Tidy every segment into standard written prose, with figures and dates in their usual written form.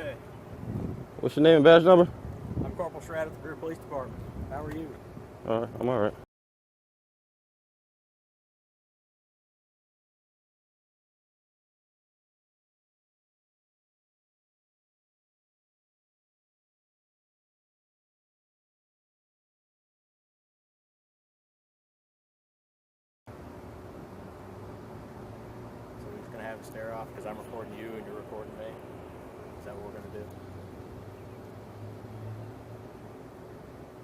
today? What's your name and badge number? I'm Corporal Shradd at the Greer Police Department. How are you? All right, I'm all right. So we're just going to have a stare off because I'm recording you and you're recording me? Is that what we're going to do?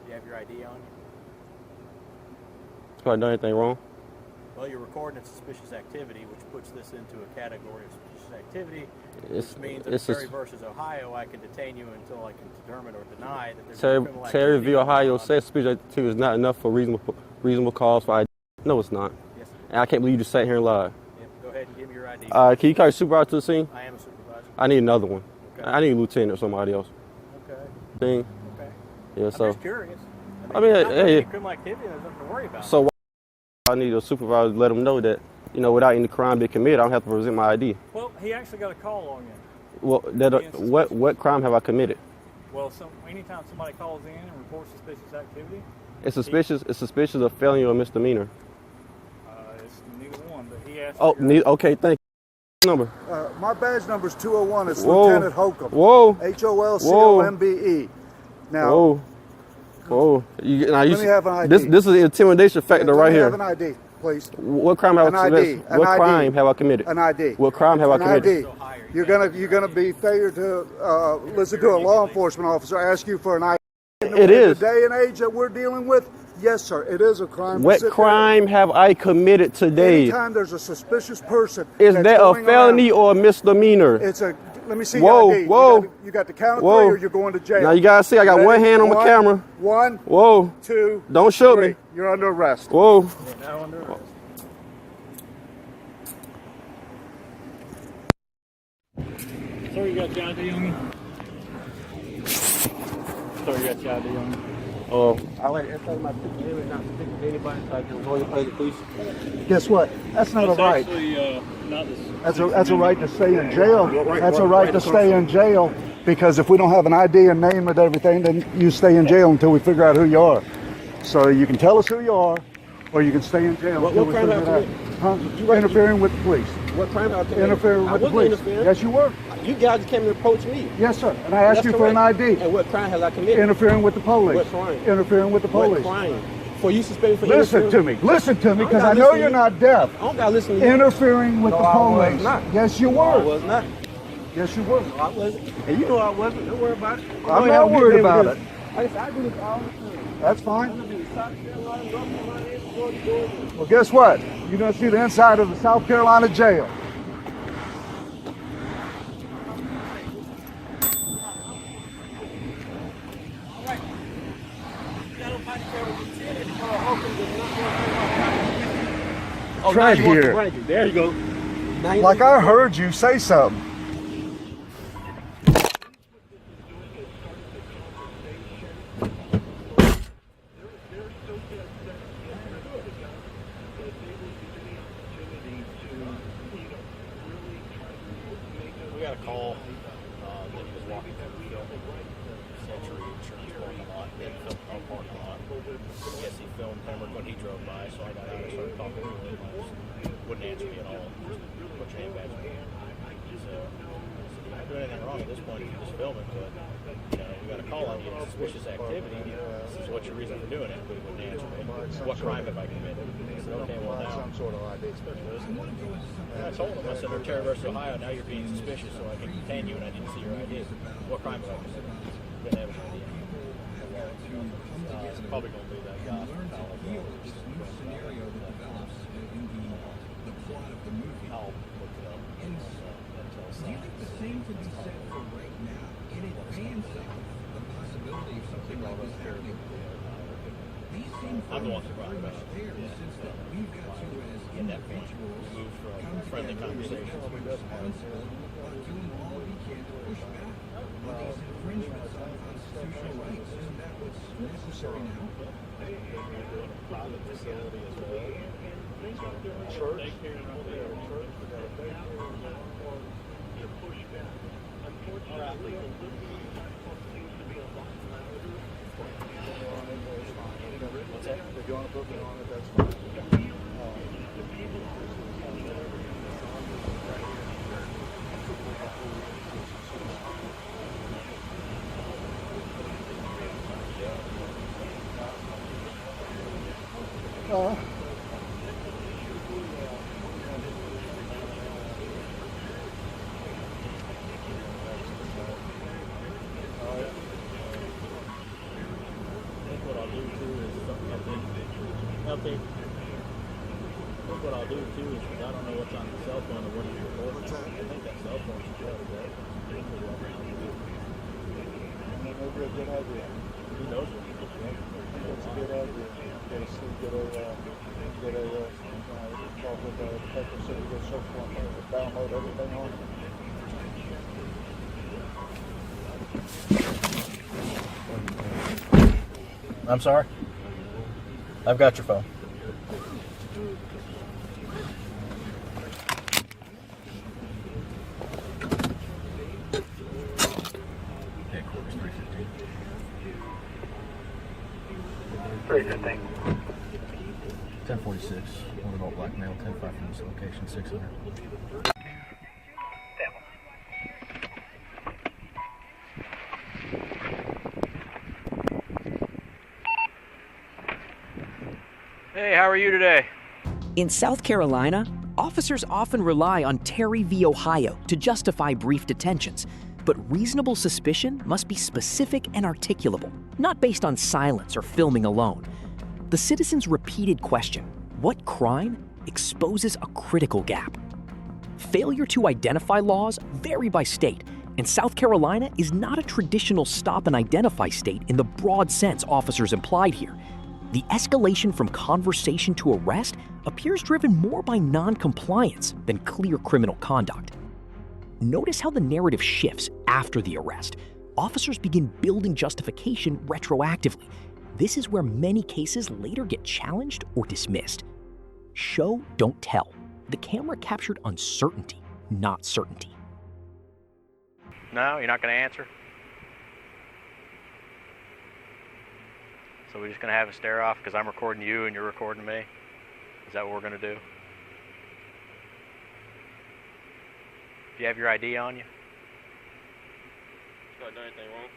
Do you have your ID on you? Have I done anything wrong? Well, you're recording a suspicious activity, which puts this into a category of suspicious activity, which means in Terry versus Ohio, I can detain you until I can determine or deny that there's no criminal activity. Terry v. Ohio says suspicious activity is not enough for reasonable cause for ID. No, it's not. Yes, sir. And I can't believe you just sat here and lied. Yep, go ahead and give me your ID. Can you call your supervisor to the scene? I am a supervisor. I need another one. Okay. I need a lieutenant or somebody else. Okay. Thing. Okay. Yeah, so. I'm just curious. I mean, hey. Criminal activity, there's nothing to worry about. So I need a supervisor to let them know that, without any crime being committed, I don't have to present my ID. Well, he actually got a call on you. Well, what crime have I committed? Well, anytime somebody calls in and reports suspicious activity, It's suspicious of felony or misdemeanor. it's neither one. But he asked. Okay, thank you. Number. My badge number is 201. It's Whoa. Lieutenant Holcomb. Whoa. Holcombe. Now. Whoa. Let me have an ID. This is an intimidation factor right here. Have an ID, please. What crime have I committed? What crime have I committed? An ID. What crime have I committed? ID. You're gonna be failure to listen to a law enforcement officer ask you for an ID. It is. In the day and age that we're dealing with, yes, sir, it is a crime. What crime have I committed today? Anytime there's a suspicious person. Is that a felony or a misdemeanor? It's a. Let me see your ID. You got the count of three, or you're going to jail. Now you gotta see, I got one hand on my camera. One. Whoa. Two. Don't shoot me. You're under arrest. Whoa. You're now under arrest. Sir, you got your ID on you? Sir, you got your ID on you? I like to my picture not speak to anybody so I can avoid the police. Guess what? That's not a right. Actually, not this. That's a right to stay in jail. That's a right to stay in jail because if we don't have an ID and name and everything, then you stay in jail until we figure out who you are. So you can tell us who you are, or you can stay in jail until we figure it out. Huh? Interfering with the police. What crime have I committed? Interfering with the police. Yes, you were. You guys came to approach me. Yes, sir. And I asked you for an ID. And what crime have I committed? Interfering with the police. What crime? Interfering with the police. What crime? For you suspended for Listen to me, because I know you're not deaf. I don't gotta listen to you. Interfering with the police. I was not. Yes, you No, I were. was not. Yes, you were. No, I wasn't. And you know I wasn't. Don't worry about it. I'm not worried about it. I do this all the time. That's fine. Well, guess what? You're going to see the inside of the South Carolina jail. Right here. There you go. Like I heard you say something. We got a call that he was walking through the Century Insurance parking lot. He had filmed our parking lot. I guess he filmed him when he drove by, so I got out and started talking to him. He wouldn't answer me at all. Just put your name badge on. So you're not doing anything wrong at this point. You're just filming, but we got a call on you. Suspicious activity. This is what's your reason for doing it? But he wouldn't answer me. What crime have I committed? I said, okay, well now. Some sort of ID specialist. I told him, I said, they're Terry versus Ohio, now you're being suspicious, so I can detain you and I didn't see your ID. What crime have I committed? Didn't have an ID. It's probably going to be that guy. I'll look it up. The same could be said for right now in advance of the possibility of something like this happening. These same I'm the one who brought it up. since that we've got to as individuals Move from friendly conversations. responsible for doing all we can to push back on these infringements on constitutional rights. Isn't that what's necessary now? Private facility as well. Church. Church. What's that? If you want to put me on it, that's fine. What I'll do too is, because I don't know what's on the cell phone or what he's recording. I think that cell phone should go to that. That may be a good idea. Who knows what he's doing? That's a good idea. Get a talk with the paper city, get a search warrant, download everything on it. I'm sorry? I've got your phone. Headquarters 315. 315. 1046. One adult black male, 10-5 from this location, 600. Hey, how are you today? In South Carolina, officers often rely on Terry v. Ohio to justify brief detentions, but reasonable suspicion must be specific and articulable, not based on silence or filming alone. The citizen's repeated question, what crime, exposes a critical gap. Failure to identify laws vary by state, and South Carolina is not a traditional stop and identify state in the broad sense officers implied here. The escalation from conversation to arrest appears driven more by non-compliance than clear criminal conduct. Notice how the narrative shifts after the arrest. Officers begin building justification retroactively. This is where many cases later get challenged or dismissed. Show, don't tell. The camera captured uncertainty, not certainty. No, you're not going to answer? So we're just going to have a stare off because I'm recording you and you're recording me? Is that what we're going to do? Do you have your ID on you? Have I done anything wrong?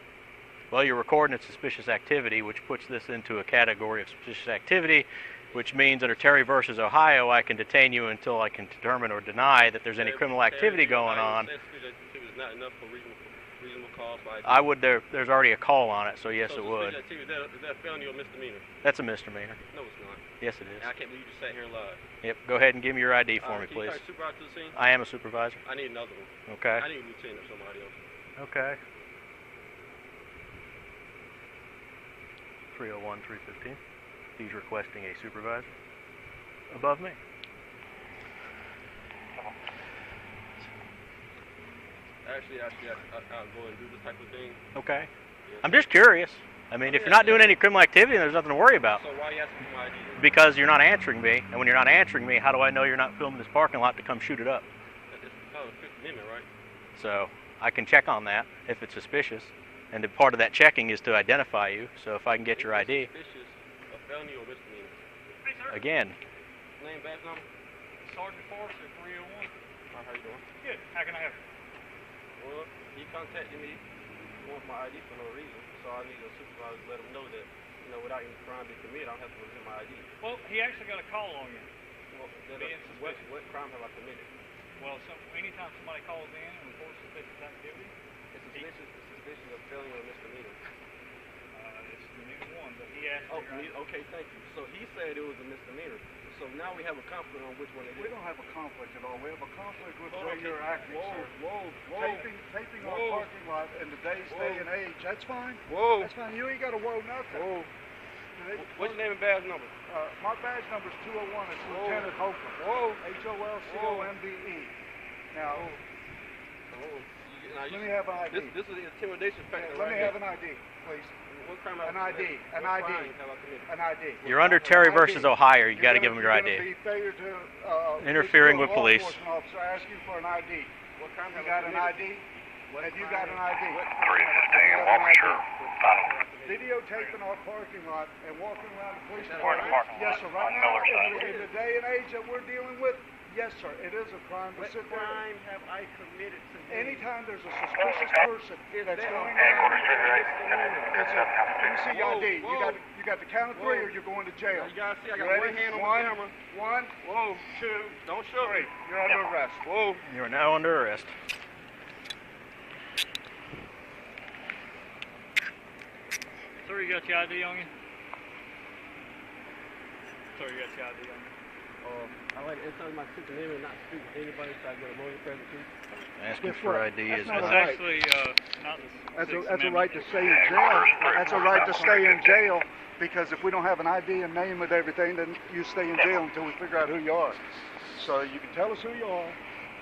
Well, you're recording a suspicious activity, which puts this into a category of suspicious activity, which means under Terry versus Ohio, I can detain you until I can determine or deny that there's any criminal activity going on. It was not enough for reasonable cause. I would. There's already a call on it, so yes, it would. Is that a felony or misdemeanor? That's a misdemeanor. No, it's not. Yes, it is. I can't believe you just sat here and lied. Yep. Go ahead and give me your ID for me, Can please. you supervise to the scene? I am a supervisor. I need another one. Okay. I need a lieutenant or somebody else. Okay. 301, 315. He's requesting a supervisor above me. Actually, I'll go and do this type of thing. Okay. I'm just curious. I mean, if you're not doing any criminal activity, then there's nothing to worry about. So why are you asking for my ID? Because you're not answering me, and when you're not answering me, how do I know you're not filming this parking lot to come shoot it up? It's the Fifth Amendment, right? So I can check on that if it's suspicious, and part of that checking is to identify you. So if I can get your ID, Suspicious, a felony or misdemeanor? again, Name, badge number? Sergeant Forrester, 301. How you doing? Good. How can I help you? Well, he contacted me, wants my ID for no reason, so I need a supervisor to let him know that, without any crime being committed, I don't have to present my ID. Well, he actually got a call on you. Well, Being what suspicious. crime have I committed? Well, anytime somebody calls in and reports suspicious activity, It's suspicious of felony or misdemeanor. it's the new one, but he asked Oh, for your ID. okay, thank you. So he said it was a misdemeanor. So now we have a conflict on which one it is. We don't have a conflict at all. We have a conflict with the Hold way on, you're acting, sir. Whoa. Taping our Whoa. parking lot in today's day and age. That's fine. Whoa. That's fine. You ain't got to whoa nothing. Whoa. What's your name and badge number? My badge number is 201. It's Lieutenant Holcomb. Whoa. Holcombe. Now, Now, let me have an ID. This is the intimidation factor Let right me here. have an ID, please. What crime have An I ID. committed? An What ID. crime have I committed? An ID. you're under Terry versus Ohio. You got to give him your You're ID. gonna be failure to, Interfering listen with to a law police. enforcement officer asking for an ID. What crime You have got I an committed? ID? Have you got an ID? 315, officer, final. Videotaping our parking lot and walking around the police We're in the parking Yes, lot sir. Right on now, Miller side. in the day and age that we're dealing with, yes, sir, it is a crime to What sit there. crime have I committed today? Anytime there's a suspicious person that's going Headquarters, around, trigger 8, it's a, let me see your ID. You got the count of three, or you're going to jail. You gotta see, I got Ready? one hand on One, the camera. One, Whoa, two, don't show three. me. You're under arrest. Whoa. You are now under arrest. Sir, you got your ID on you? Sir, you got your ID on you? I like to insert my Secret name and not speak to anybody, so I get a lawyer present too. Asking Guess for what? ID That's is not It's a right. actually not the That's Sixth a Amendment. right to stay in jail. That's a right to stay in jail, because if we don't have an ID and name with everything, then you stay in jail until we figure out who you are. So you can tell us who you are,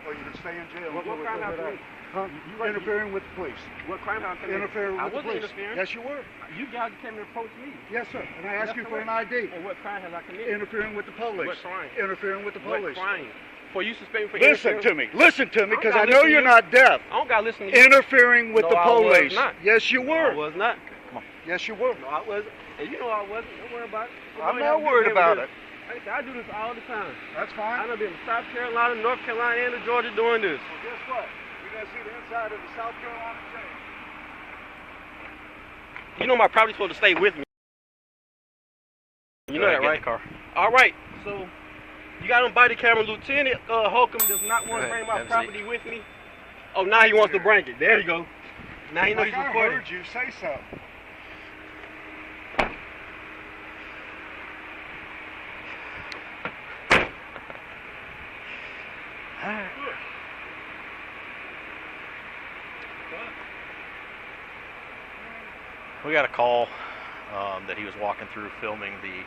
or you can stay in jail What until we crime figure have it out. I Huh? Interfering with the police. What crime have I committed? Interfering I with the wasn't police. interfering. Yes, you were. You guys came and approached me. Yes, sir. And I asked you for an ID. And what crime have I committed? Interfering with the police. What crime? Interfering with the What police. crime? For you suspended for Listen to interfering? me. Listen to me, because I gotta know listen to you're you. not deaf. I don't gotta listen to you. Interfering with No, the I was police. not. Yes, you No, I were. was not. Yes, you were. No, I wasn't. And you know I wasn't. Don't worry about it. I'm not worried about it. Like I said, I do this all the time. That's I fine. done been to South Carolina, North Carolina, and to Georgia doing this. Well, guess what? You're going to see the inside of the South Carolina jail. You know my property's supposed to stay with me. You know that, Get in right? the car. All right. So you got on body camera. Lieutenant Holcomb does not want to Go ahead, bring my have a property with me. Oh, now he wants to bring it. There you go. Now he knows Like he's I recording. heard you say something. We got a call that he was walking through filming the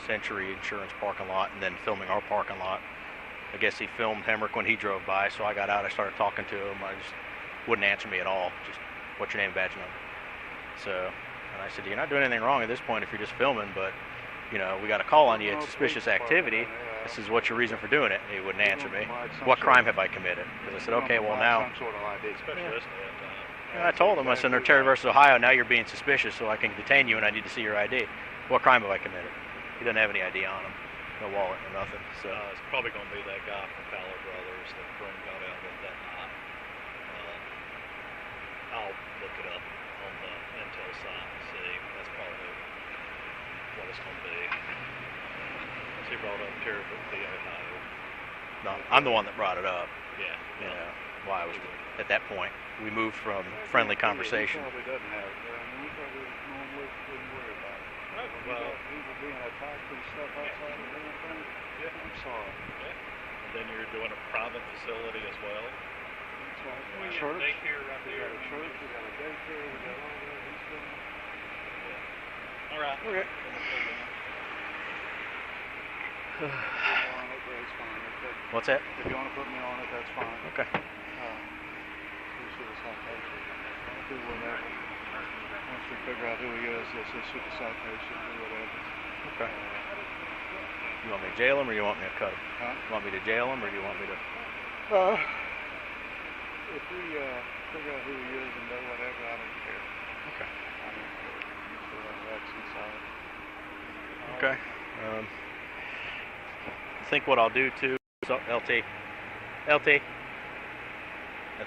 Century Insurance parking lot and then filming our parking lot. I guess he filmed Hemrick when he drove by, so I got out, I started talking to him. I just wouldn't answer me at all. Just, what's your name, badge number? So, and I said, you're not doing anything wrong at this point if you're just filming, but, you know, we got a call on you. It's suspicious activity. This is what's your reason for doing it. He wouldn't answer me. What crime have I committed? Because I said, okay, well now, I told him, I said, under Terry versus Ohio, now you're being suspicious, so I can detain you and I need to see your ID. What crime have I committed? He doesn't have any ID on him. No wallet, no nothing. So it's probably going to be that guy from Fowler Brothers that Brune got out with that night. I'll look it up on the intel site and see. That's probably what it's going to be. He brought up Terry v. Ohio. no, I'm the one that brought it up. Yeah. You know, why I was at that point. We moved from friendly conversation. He probably doesn't have it. We probably normally wouldn't worry about it. Well, People being attacked and stuff outside of anything. yeah. I'm sorry. And then you're doing a private facility as well. That's right. We got Church. daycare right We there. got a church. We got a daycare. We got all that. He's doing All right. Okay. What's that? If you want to put me on it, that's fine. Okay. Issue the citation. Do whatever. Once we figure out who he is, let's issue the citation or whatever. Okay. You want me to jail him or you want me to cut him? Huh? You want me to jail him or do you want me to? If we figure out who he is and know whatever, I don't care. Okay. I don't care. That's inside. Okay. I think what I'll do too. So LT. I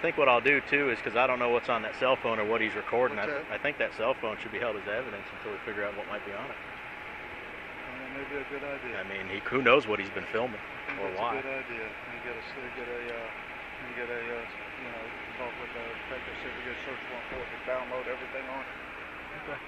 think what I'll do too is because I don't know what's on that cell phone or what he's recording. What's that? I think that cell phone should be held as evidence until we figure out what might be on it. Maybe a good idea. I mean, who knows what he's been filming or That's why? a good idea. You get a talk with the detective, see if we get a search warrant for it, to download everything on it. Okay.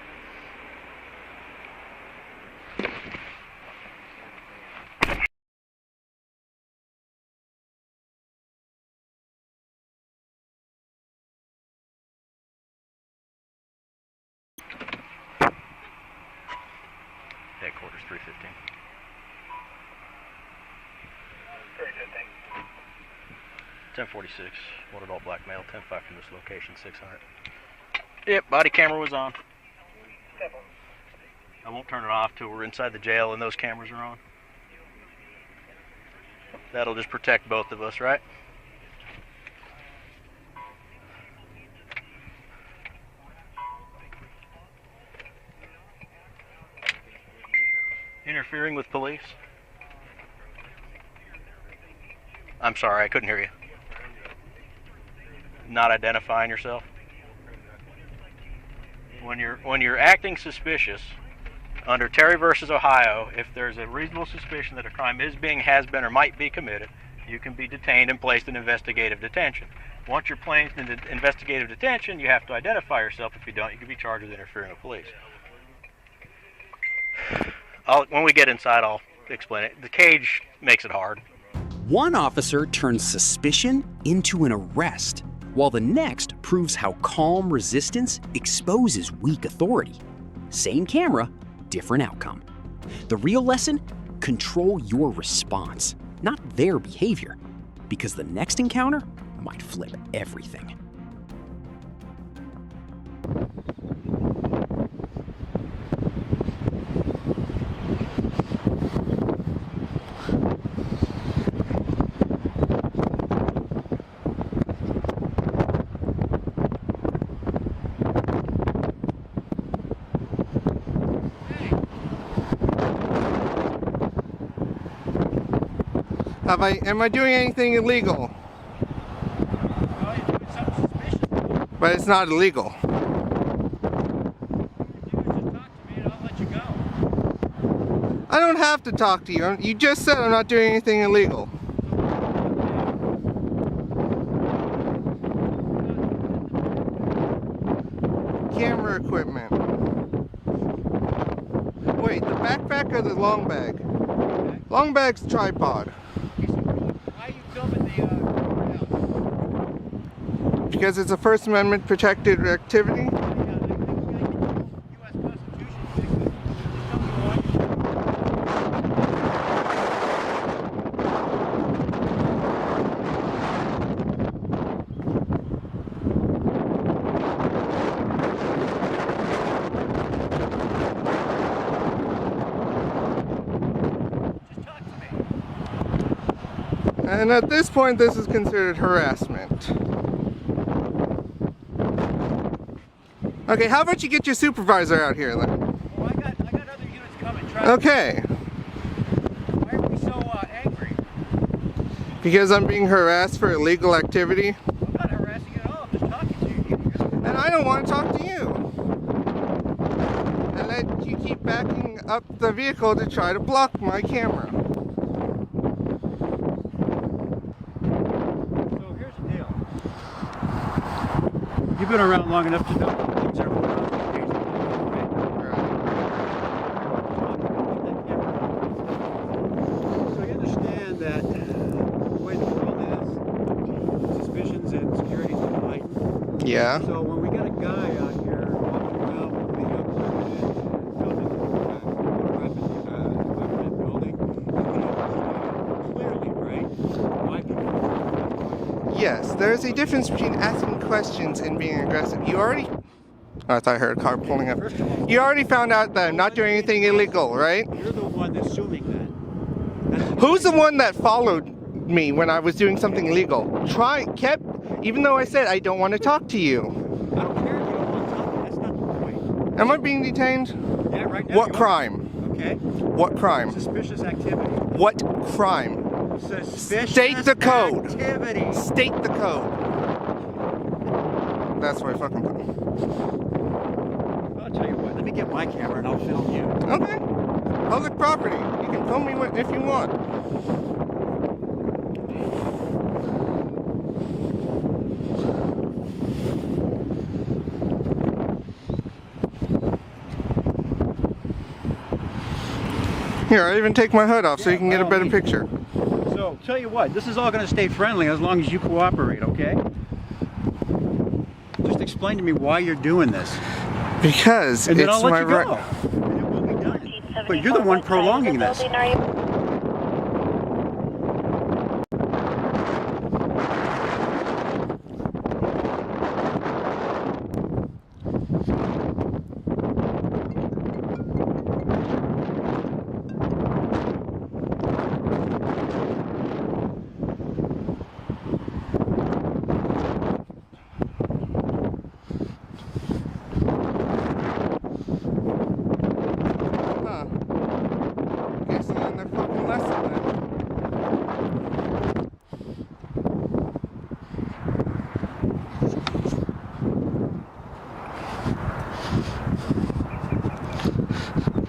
Headquarters 315. 315. 1046. What adult black male? 10-5 from this location. 600. Yep, body camera was on. I won't turn it off till we're inside the jail and those cameras are on. That'll just protect both of us, right? interfering with police? I'm sorry, I couldn't hear you. Not identifying yourself? When you're acting suspicious, under Terry versus Ohio, if there's a reasonable suspicion that a crime has been, or might be committed, you can be detained and placed in investigative detention. Once you're placed in investigative detention, you have to identify yourself. If you don't, you can be charged with interfering with police. When we get inside, I'll explain it. The cage makes it hard. One officer turns suspicion into an arrest, while the next proves how calm resistance exposes weak authority. Same camera, different outcome. The real lesson? Control your response, not their behavior, because the next encounter might flip everything. Am I doing anything illegal? Well, you're doing something suspicious. But it's not illegal. What you do is just talk to me and I'll let you go. I don't have to talk to you. You just said I'm not doing anything illegal. Camera equipment. Wait, the backpack or the long bag? Long bag's tripod. Why are you filming the courthouse? Because it's a First Amendment protected activity. And at this point, this is considered harassment. Okay, how about you get your supervisor out here then? Well, I got other units coming. Okay. Why are we so angry? Because I'm being harassed for illegal activity. I'm not harassing you at all. I'm just talking to you. And I don't want to talk to you. And that you keep backing up the vehicle to try to block my camera. You've been around long enough to know things are going on. So you understand that the way the world is, suspicions and security is heightened. Yeah. So when we got a guy out here walking around with the government building, clearly, right? Why people? Yes, there's a difference between asking questions and being aggressive. You already... Oh, I thought I heard a car pulling up. You already found out that I'm not doing anything illegal, right? You're the one assuming that. Who's the one that followed me when I was doing something illegal? Even though I said I don't want to talk to you. I don't care if you don't want to talk. That's not the point. Am I being detained? Yeah, right now. What crime? Okay. What crime? Suspicious activity. What crime? Suspicious State the code. activity. State the code. That's where I fucking put them. I'll tell you what. Let me get my camera and I'll film you. Okay. Public property. You can film me if you want. Here, I even take my hood off so you can get a better picture. So, tell you what, this is all going to stay friendly as long as you cooperate, okay? Just explain to me why you're doing this. Because and then it's I'll let my you go. right. And it will be done. But you're the one prolonging this.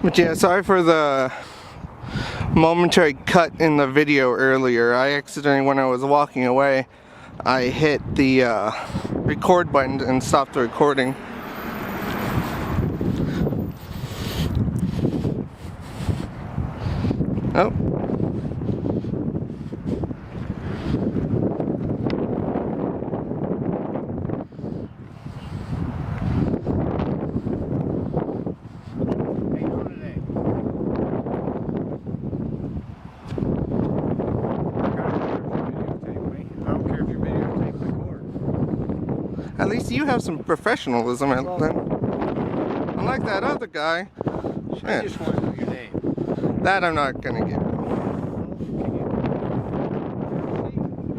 But yeah, sorry for the momentary cut in the video earlier. I accidentally, when I was walking away, I hit the record button and stopped the recording. Oh. At least you have some professionalism, unlike that other guy. I just want to know your name. That I'm not gonna give you.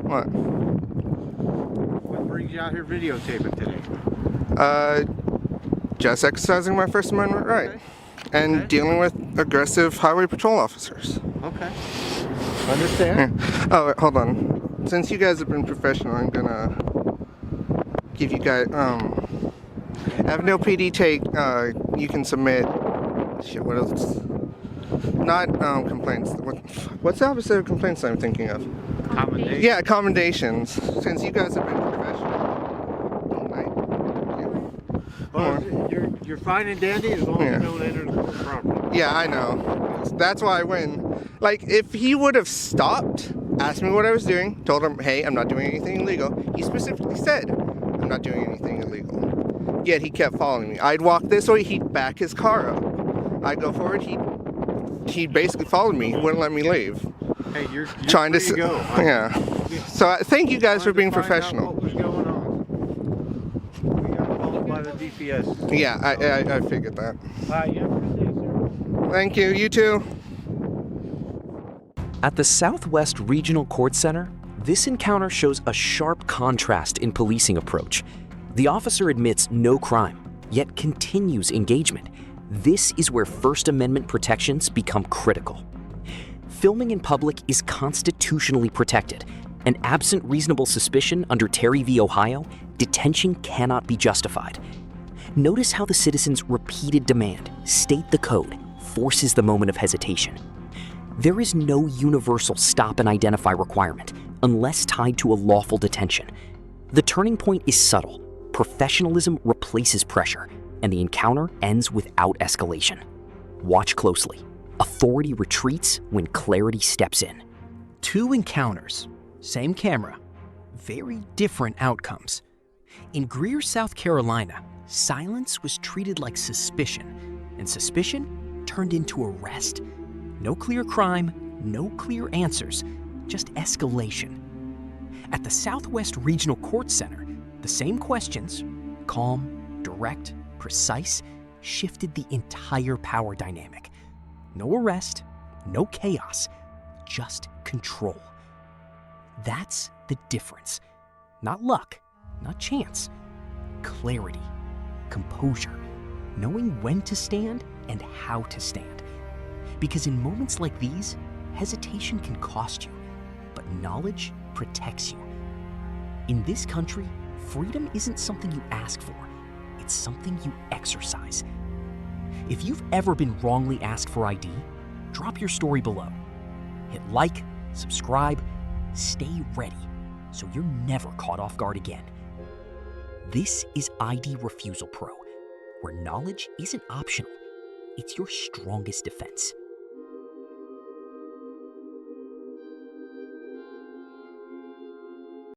What? What brings you out here videotaping today? Just exercising my First Amendment right. Okay. And dealing with aggressive highway patrol officers. Okay. Understand? Yeah. Oh, wait, hold on. Since you guys have been professional, I'm gonna give you guys, have no PD take, you can submit, shit, what else? Not, complaints. What's the opposite of complaints I'm thinking of? Commendations. Yeah, commendations. Since you guys have been professional. Well, you're fine and dandy as long as you don't enter the property. Yeah, I know. That's why when, like, if he would have stopped, asked me what I was doing, told him, hey, I'm not doing anything illegal, he specifically said, I'm not doing anything illegal. Yet he kept following me. I'd walk this way, he'd back his car up. I'd go forward, he basically followed me, he wouldn't let me leave. Hey, you're trying free to go. Yeah. So thank you guys for being Find out professional. what was going on. We got called by the DPS. Yeah, I figured that. Bye. You have a good day, sir. Thank you. You too. At the Southwest Regional Court Center, this encounter shows a sharp contrast in policing approach. The officer admits no crime, yet continues engagement. This is where First Amendment protections become critical. Filming in public is constitutionally protected, and absent reasonable suspicion under Terry v. Ohio, detention cannot be justified. Notice how the citizen's repeated demand, state the code, forces the moment of hesitation. There is no universal stop and identify requirement unless tied to a lawful detention. The turning point is subtle. Professionalism replaces pressure, and the encounter ends without escalation. Watch closely. Authority retreats when clarity steps in. Two encounters, same camera, very different outcomes. In Greer, South Carolina, silence was treated like suspicion, and suspicion turned into arrest. No clear crime, no clear answers, just escalation. At the Southwest Regional Court Center, the same questions, calm, direct, precise, shifted the entire power dynamic. No arrest, no chaos, just control. That's the difference. Not luck, not chance. Clarity, composure, knowing when to stand and how to stand. Because in moments like these, hesitation can cost you, but knowledge protects you. In this country, freedom isn't something you ask for, it's something you exercise. If you've ever been wrongly asked for ID, drop your story below. Hit like, subscribe, stay ready, so you're never caught off guard again. This is ID Refusal Pro, where knowledge isn't optional, it's your strongest defense.